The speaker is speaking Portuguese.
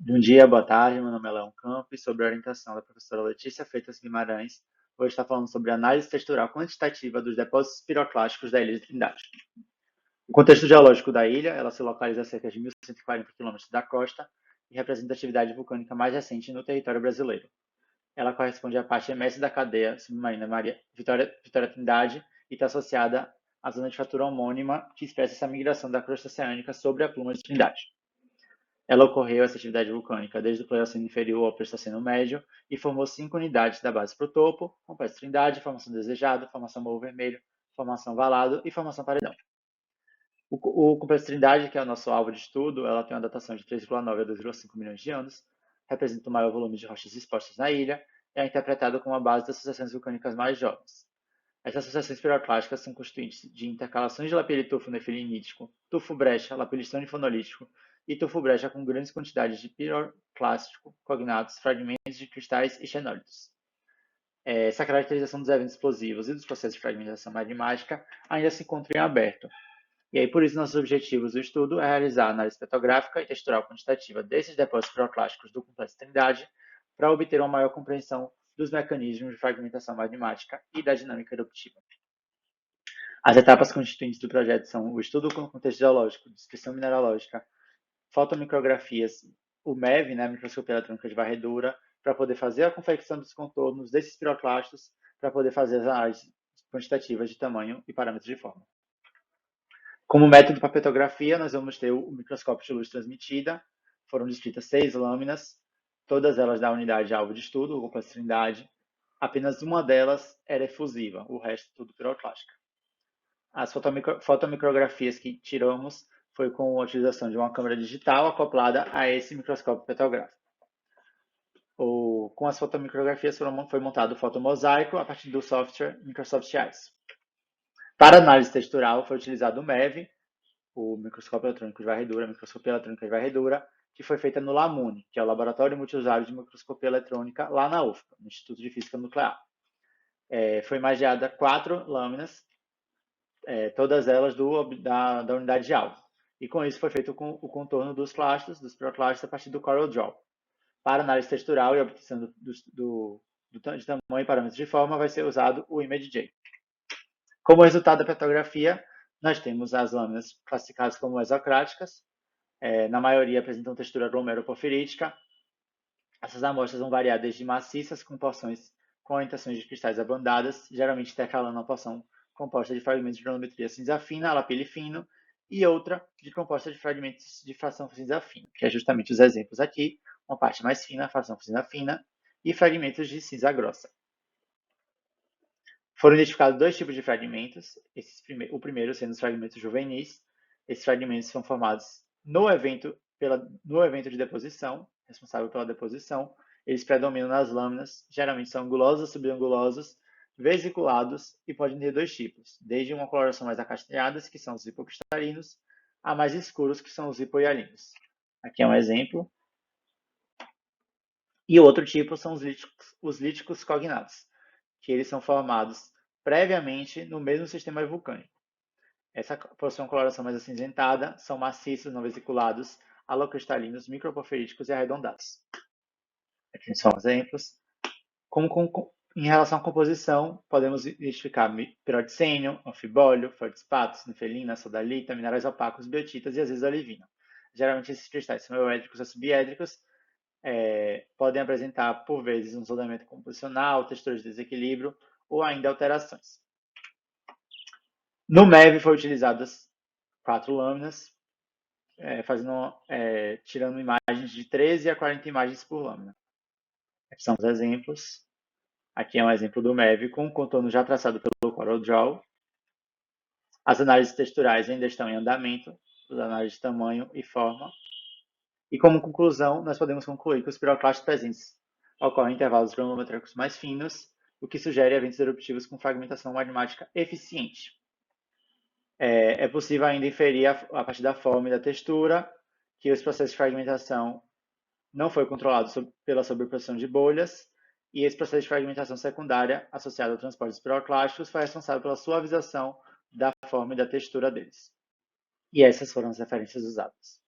Bom dia, boa tarde. Meu nome é Leão Campos, e sob a orientação da professora Letícia Freitas Guimarães, vou estar falando sobre a análise textural quantitativa dos depósitos piroclásticos da Ilha de Trindade. O contexto geológico da ilha, ela se localiza a cerca de 1.140 quilômetros da costa e representa a atividade vulcânica mais recente no território brasileiro. Ela corresponde à parte emersa da cadeia submarina Maria Vitória Trindade e está associada à zona de fratura homônima que expressa essa migração da crosta oceânica sobre a pluma de Trindade. Ela ocorreu, essa atividade vulcânica, desde o Pleistoceno inferior ao Pleistoceno médio e formou 5 unidades da base para o topo: complexo Trindade, formação desejado, formação Morro Vermelho, formação Valado e formação Paredão. O complexo Trindade, que é o nosso alvo de estudo, ela tem uma datação de 3,9 a 2,5 milhões de anos, representa o maior volume de rochas expostas na ilha e é interpretado como a base das sucessões vulcânicas mais jovens. Essas sucessões piroclásticas são constituintes de intercalações de lapilitufo nefilinítico, tufo-brecha, lapilistone fonolítico e tufo-brecha com grandes quantidades de piroclástico, cognatos, fragmentos de cristais e xenólitos. Essa caracterização dos eventos explosivos e dos processos de fragmentação magmática ainda se encontra em aberto. E aí, por isso, nossos objetivos do estudo é realizar a análise petrográfica e textural quantitativa desses depósitos piroclásticos do Complexo Trindade para obter uma maior compreensão dos mecanismos de fragmentação magmática e da dinâmica eruptiva. As etapas constituintes do projeto são o estudo com contexto geológico, descrição mineralógica, fotomicrografias, o MEV, né, microscopia eletrônica de varredura, para poder fazer a confecção dos contornos desses piroclastos, para poder fazer as análises quantitativas de tamanho e parâmetros de forma. Como método para petrografia, nós vamos ter o microscópio de luz transmitida. Foram descritas 6 lâminas, todas elas da unidade alvo de estudo, o complexo Trindade. Apenas uma delas era efusiva, o resto tudo piroclástica. As fotomicrografias que tiramos foi com a utilização de uma câmera digital acoplada a esse microscópio petrográfico. Com as fotomicrografias foi montado o fotomosaico a partir do software Microsoft Eyes. Para análise textural foi utilizado o MEV, o microscópio eletrônico de varredura, a microscopia eletrônica de varredura, que foi feita no LAMUNI, que é o Laboratório Multiusuário de Microscopia Eletrônica, lá na UFBA, no Instituto de Física Nuclear. Foi imaginada 4 lâminas, todas elas da unidade de alvo. E com isso foi feito o contorno dos clastos, dos piroclastos, a partir do CorelDRAW. Para análise textural e obtenção de tamanho e parâmetros de forma, vai ser usado o ImageJ. Como resultado da petrografia, nós temos as lâminas classificadas como exocráticas, na maioria apresentam textura aglomeroporfirítica. Essas amostras vão variar desde maciças, com porções com orientações de cristais abandadas, geralmente intercalando uma porção composta de fragmentos de granulometria cinza fina, lapilli fino, e outra composta de fragmentos de fração cinza fina, que é justamente os exemplos aqui, uma parte mais fina, fração cinza fina, e fragmentos de cinza grossa. Foram identificados 2 tipos de fragmentos, o primeiro sendo os fragmentos juvenis. Esses fragmentos são formados no evento de deposição, responsável pela deposição. Eles predominam nas lâminas, geralmente são angulosos, subangulosos, vesiculados e podem ter 2 tipos, desde uma coloração mais acastanhada, que são os hipocristalinos, a mais escuros, que são os hipoialinos. Aqui é um exemplo. E o outro tipo são os líticos cognatos, que eles são formados previamente no mesmo sistema vulcânico. Essa possui uma coloração mais acinzentada, são maciços, não vesiculados, alocristalinos, microporfiríticos e arredondados. Aqui são exemplos. Em relação à composição, podemos identificar piroxênio, anfibólio, feldspatos, nefelina, sodalita, minerais opacos, biotitas e às vezes olivina. Geralmente esses cristais são euédricos ou subédricos, podem apresentar, por vezes, um soldamento composicional, texturas de desequilíbrio ou ainda alterações. No MEV foi utilizadas 4 lâminas, tirando imagens de 13 a 40 imagens por lâmina. Aqui são os exemplos. Aqui é um exemplo do MEV com o contorno já traçado pelo CorelDRAW. As análises texturais ainda estão em andamento, as análises de tamanho e forma. E como conclusão, nós podemos concluir que os piroclastos presentes ocorrem em intervalos granulométricos mais finos, o que sugere eventos eruptivos com fragmentação magmática eficiente. É possível ainda inferir, a partir da forma e da textura, que os processos de fragmentação não foi controlado pela sobreposição de bolhas, e esse processo de fragmentação secundária, associado ao transporte dos piroclásticos, foi responsável pela suavização da forma e da textura deles. E essas foram as referências usadas.